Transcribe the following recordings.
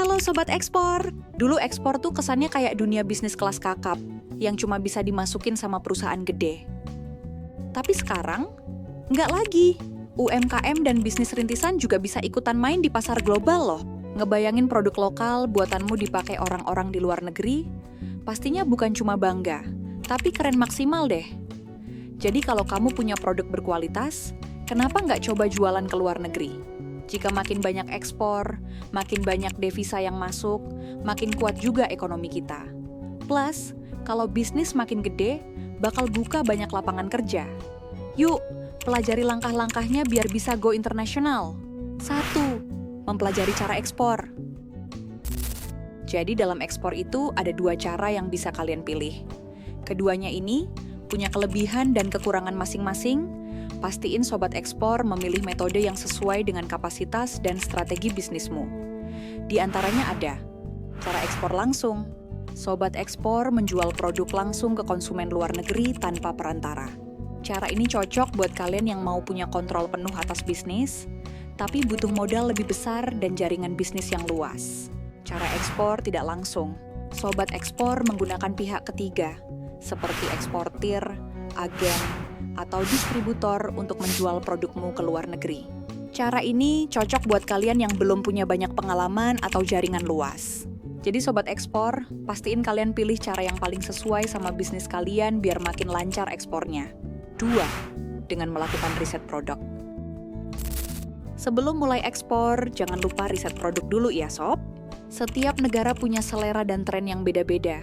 Halo Sobat Ekspor. Dulu ekspor tuh kesannya kayak dunia bisnis kelas kakap, yang cuma bisa dimasukin sama perusahaan gede. Tapi sekarang, nggak lagi. UMKM dan bisnis rintisan juga bisa ikutan main di pasar global loh. Ngebayangin produk lokal buatanmu dipakai orang-orang di luar negeri, pastinya bukan cuma bangga, tapi keren maksimal deh. Jadi kalau kamu punya produk berkualitas, kenapa nggak coba jualan ke luar negeri? Jika makin banyak ekspor, makin banyak devisa yang masuk, makin kuat juga ekonomi kita. Plus, kalau bisnis makin gede, bakal buka banyak lapangan kerja. Yuk, pelajari langkah-langkahnya biar bisa go internasional. 1. Mempelajari cara ekspor. Jadi dalam ekspor itu ada 2 cara yang bisa kalian pilih. Keduanya ini punya kelebihan dan kekurangan masing-masing. Pastiin Sobat Ekspor memilih metode yang sesuai dengan kapasitas dan strategi bisnismu. Di antaranya ada cara ekspor langsung. Sobat Ekspor menjual produk langsung ke konsumen luar negeri tanpa perantara. Cara ini cocok buat kalian yang mau punya kontrol penuh atas bisnis, tapi butuh modal lebih besar dan jaringan bisnis yang luas. Cara ekspor tidak langsung. Sobat Ekspor menggunakan pihak ketiga, seperti eksportir, agen, atau distributor untuk menjual produkmu ke luar negeri. Cara ini cocok buat kalian yang belum punya banyak pengalaman atau jaringan luas. Jadi Sobat Ekspor, pastiin kalian pilih cara yang paling sesuai sama bisnis kalian biar makin lancar ekspornya. 2. Dengan melakukan riset produk. Sebelum mulai ekspor, jangan lupa riset produk dulu ya Sob. Setiap negara punya selera dan tren yang beda-beda.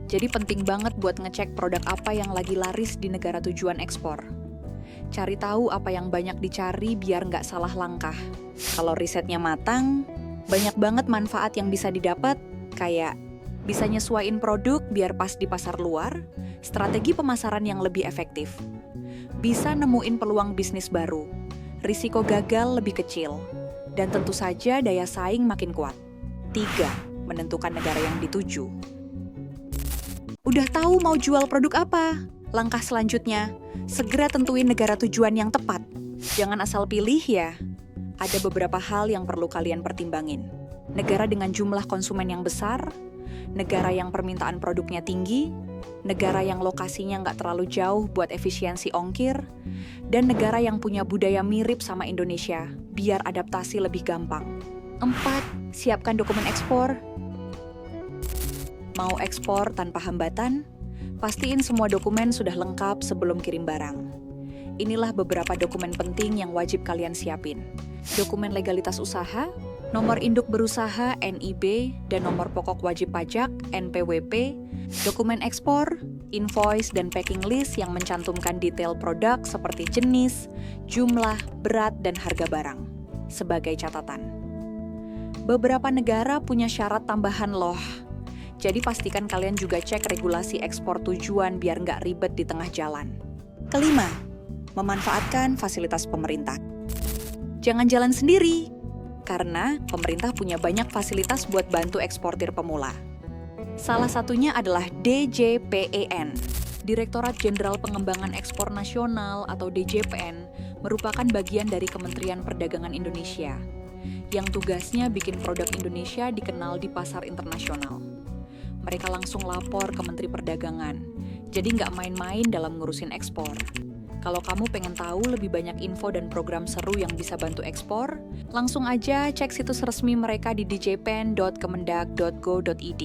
Jadi penting banget buat ngecek produk apa yang lagi laris di negara tujuan ekspor. Cari tahu apa yang banyak dicari biar nggak salah langkah. Kalau risetnya matang, banyak banget manfaat yang bisa didapat, kayak bisa nyesuaiin produk biar pas di pasar luar, strategi pemasaran yang lebih efektif, bisa nemuin peluang bisnis baru, risiko gagal lebih kecil, dan tentu saja daya saing makin kuat. 3. Menentukan negara yang dituju. Udah tahu mau jual produk apa? Langkah selanjutnya, segera tentuin negara tujuan yang tepat. Jangan asal pilih ya. Ada beberapa hal yang perlu kalian pertimbangin. Negara dengan jumlah konsumen yang besar, negara yang permintaan produknya tinggi, negara yang lokasinya nggak terlalu jauh buat efisiensi ongkir, dan negara yang punya budaya mirip sama Indonesia, biar adaptasi lebih gampang. 4. Siapkan dokumen ekspor. Mau ekspor tanpa hambatan? Pastiin semua dokumen sudah lengkap sebelum kirim barang. Inilah beberapa dokumen penting yang wajib kalian siapin. Dokumen legalitas usaha, nomor induk berusaha NIB, dan nomor pokok wajib pajak NPWP, dokumen ekspor, invoice, dan packing list yang mencantumkan detail produk seperti jenis, jumlah, berat, dan harga barang. Sebagai catatan, beberapa negara punya syarat tambahan loh. Jadi pastikan kalian juga cek regulasi ekspor tujuan biar nggak ribet di tengah jalan. 5. Memanfaatkan fasilitas pemerintah. Jangan jalan sendiri, karena pemerintah punya banyak fasilitas buat bantu eksportir pemula. Salah satunya adalah DJPEN. Direktorat Jenderal Pengembangan Ekspor Nasional atau DJPN merupakan bagian dari Kementerian Perdagangan Indonesia, yang tugasnya bikin produk Indonesia dikenal di pasar internasional. Mereka langsung lapor ke Menteri Perdagangan, jadi nggak main-main dalam ngurusin ekspor. Kalau kamu pengen tahu lebih banyak info dan program seru yang bisa bantu ekspor, langsung aja cek situs resmi mereka di djpen.kemendag.go.id.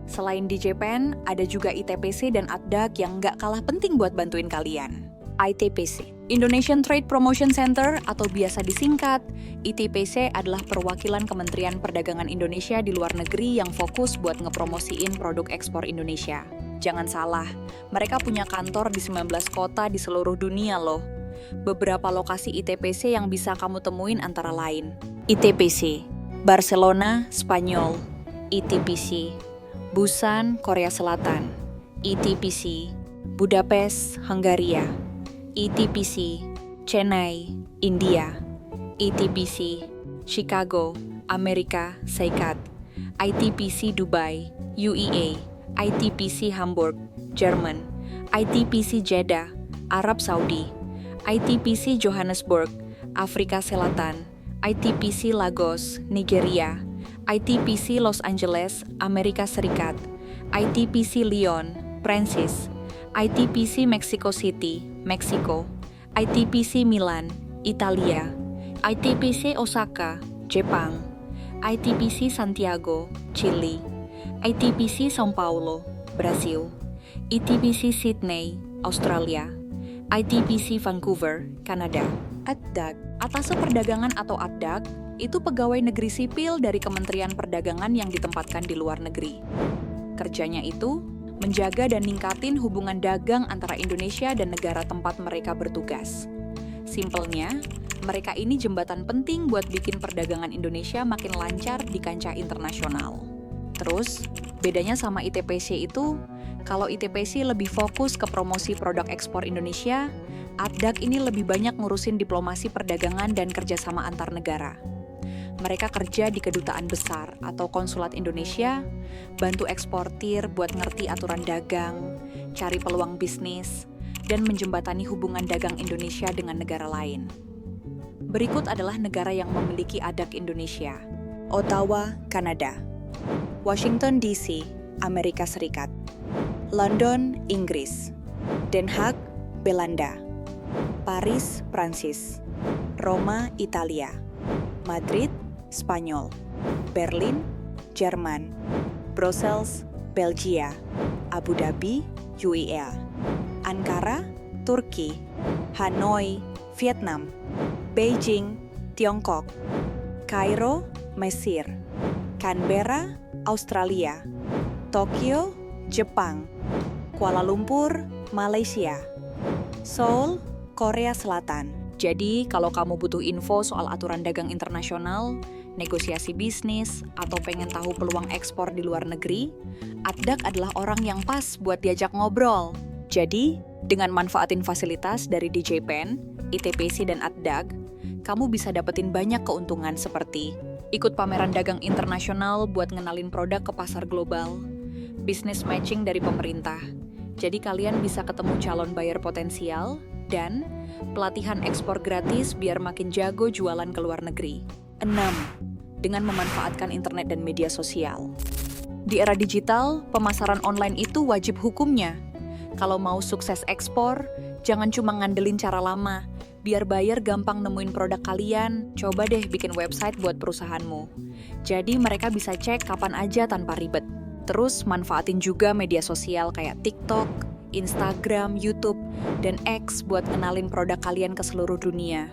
Selain DJPEN, ada juga ITPC dan ATDAG yang nggak kalah penting buat bantuin kalian. ITPC, Indonesian Trade Promotion Center atau biasa disingkat, ITPC adalah perwakilan Kementerian Perdagangan Indonesia di luar negeri yang fokus buat ngepromosiin produk ekspor Indonesia. Jangan salah, mereka punya kantor di 19 kota di seluruh dunia loh. Beberapa lokasi ITPC yang bisa kamu temuin antara lain: ITPC, Barcelona, Spanyol; ITPC, Busan, Korea Selatan; ITPC, Budapest, Hungaria; ITPC, Chennai, India; ITPC, Chicago, Amerika Serikat; ITPC Dubai, UEA; ITPC Hamburg, Jerman; ITPC Jeddah, Arab Saudi; ITPC Johannesburg, Afrika Selatan; ITPC Lagos, Nigeria; ITPC Los Angeles, Amerika Serikat, ITPC Lyon, Prancis, ITPC Mexico City, Meksiko, ITPC Milan, Italia, ITPC Osaka, Jepang, ITPC Santiago, Chili, ITPC São Paulo, Brasil, ITPC Sydney, Australia, ITPC Vancouver, Kanada. ADDAG, Atase Perdagangan atau ADDAG, itu pegawai negeri sipil dari Kementerian Perdagangan yang ditempatkan di luar negeri. Kerjanya itu menjaga dan ningkatin hubungan dagang antara Indonesia dan negara tempat mereka bertugas. Simpelnya, mereka ini jembatan penting buat bikin perdagangan Indonesia makin lancar di kancah internasional. Terus, bedanya sama ITPC itu, kalau ITPC lebih fokus ke promosi produk ekspor Indonesia, ADDAG ini lebih banyak ngurusin diplomasi perdagangan dan kerjasama antar negara. Mereka kerja di kedutaan besar atau konsulat Indonesia, bantu eksportir buat ngerti aturan dagang, cari peluang bisnis, dan menjembatani hubungan dagang Indonesia dengan negara lain. Berikut adalah negara yang memiliki ADDAG Indonesia. Ottawa, Kanada. Washington DC, Amerika Serikat. London, Inggris. Den Haag, Belanda. Paris, Prancis. Roma, Italia. Madrid, Spanyol. Berlin, Jerman. Brussels, Belgia. Abu Dhabi, UEA. Ankara, Turki. Hanoi, Vietnam. Beijing, Tiongkok. Kairo, Mesir. Canberra, Australia. Tokyo, Jepang. Kuala Lumpur, Malaysia. Seoul, Korea Selatan. Jadi, kalau kamu butuh info soal aturan dagang internasional, negosiasi bisnis, atau pengen tahu peluang ekspor di luar negeri, ADDAG adalah orang yang pas buat diajak ngobrol. Jadi, dengan manfaatin fasilitas dari DJ Pen, ITPC, dan ADDAG, kamu bisa dapetin banyak keuntungan seperti ikut pameran dagang internasional buat ngenalin produk ke pasar global, bisnis matching dari pemerintah, jadi kalian bisa ketemu calon buyer potensial, dan pelatihan ekspor gratis biar makin jago jualan ke luar negeri. 6. Dengan memanfaatkan internet dan media sosial. Di era digital, pemasaran online itu wajib hukumnya. Kalau mau sukses ekspor, jangan cuma ngandelin cara lama. Biar buyer gampang nemuin produk kalian, coba deh bikin website buat perusahaanmu. Jadi mereka bisa cek kapan aja tanpa ribet. Terus manfaatin juga media sosial kayak TikTok, Instagram, YouTube, dan X buat kenalin produk kalian ke seluruh dunia.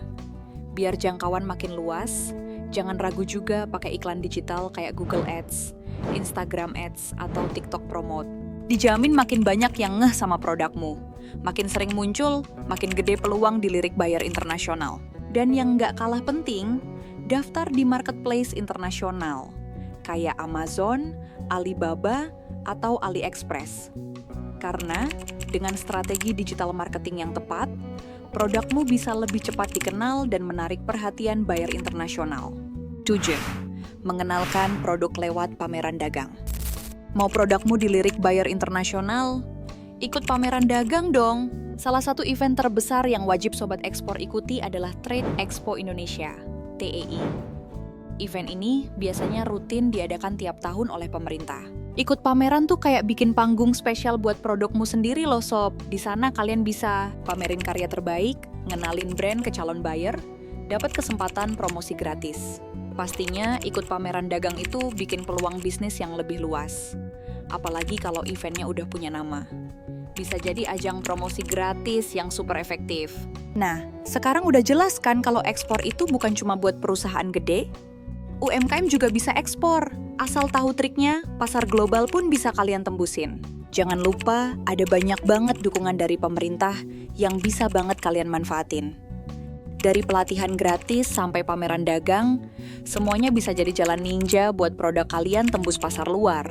Biar jangkauan makin luas, jangan ragu juga pakai iklan digital kayak Google Ads, Instagram Ads, atau TikTok Promote. Dijamin makin banyak yang ngeh sama produkmu. Makin sering muncul, makin gede peluang dilirik buyer internasional. Dan yang nggak kalah penting, daftar di marketplace internasional, kayak Amazon, Alibaba, atau AliExpress. Karena dengan strategi digital marketing yang tepat, produkmu bisa lebih cepat dikenal dan menarik perhatian buyer internasional. 7. Mengenalkan produk lewat pameran dagang. Mau produkmu dilirik buyer internasional? Ikut pameran dagang dong. Salah satu event terbesar yang wajib sobat ekspor ikuti adalah Trade Expo Indonesia, TEI. Event ini biasanya rutin diadakan tiap tahun oleh pemerintah. Ikut pameran tuh kayak bikin panggung spesial buat produkmu sendiri loh sob. Di sana kalian bisa pamerin karya terbaik, ngenalin brand ke calon buyer, dapat kesempatan promosi gratis. Pastinya ikut pameran dagang itu bikin peluang bisnis yang lebih luas. Apalagi kalau eventnya udah punya nama. Bisa jadi ajang promosi gratis yang super efektif. Nah, sekarang udah jelas kan kalau ekspor itu bukan cuma buat perusahaan gede? UMKM juga bisa ekspor. Asal tahu triknya, pasar global pun bisa kalian tembusin. Jangan lupa, ada banyak banget dukungan dari pemerintah yang bisa banget kalian manfaatin. Dari pelatihan gratis sampai pameran dagang, semuanya bisa jadi jalan ninja buat produk kalian tembus pasar luar.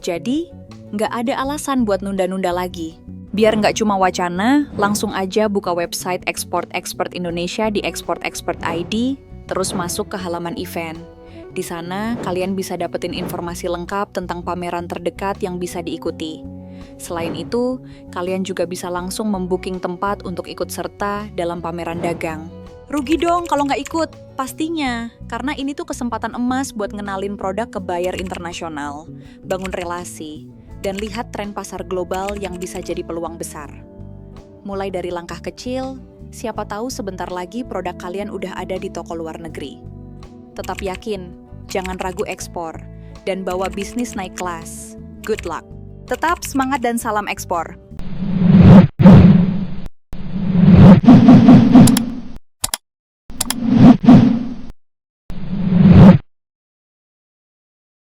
Jadi, nggak ada alasan buat nunda-nunda lagi. Biar nggak cuma wacana, langsung aja buka website Export Indonesia di Export ID, terus masuk ke halaman event. Di sana, kalian bisa dapetin informasi lengkap tentang pameran terdekat yang bisa diikuti. Selain itu, kalian juga bisa langsung membooking tempat untuk ikut serta dalam pameran dagang. Rugi dong kalau nggak ikut. Pastinya, karena ini tuh kesempatan emas buat ngenalin produk ke buyer internasional, bangun relasi, dan lihat tren pasar global yang bisa jadi peluang besar. Mulai dari langkah kecil, siapa tahu sebentar lagi produk kalian udah ada di toko luar negeri. Tetap yakin, jangan ragu ekspor, dan bawa bisnis naik kelas. Good luck! Tetap semangat dan salam ekspor!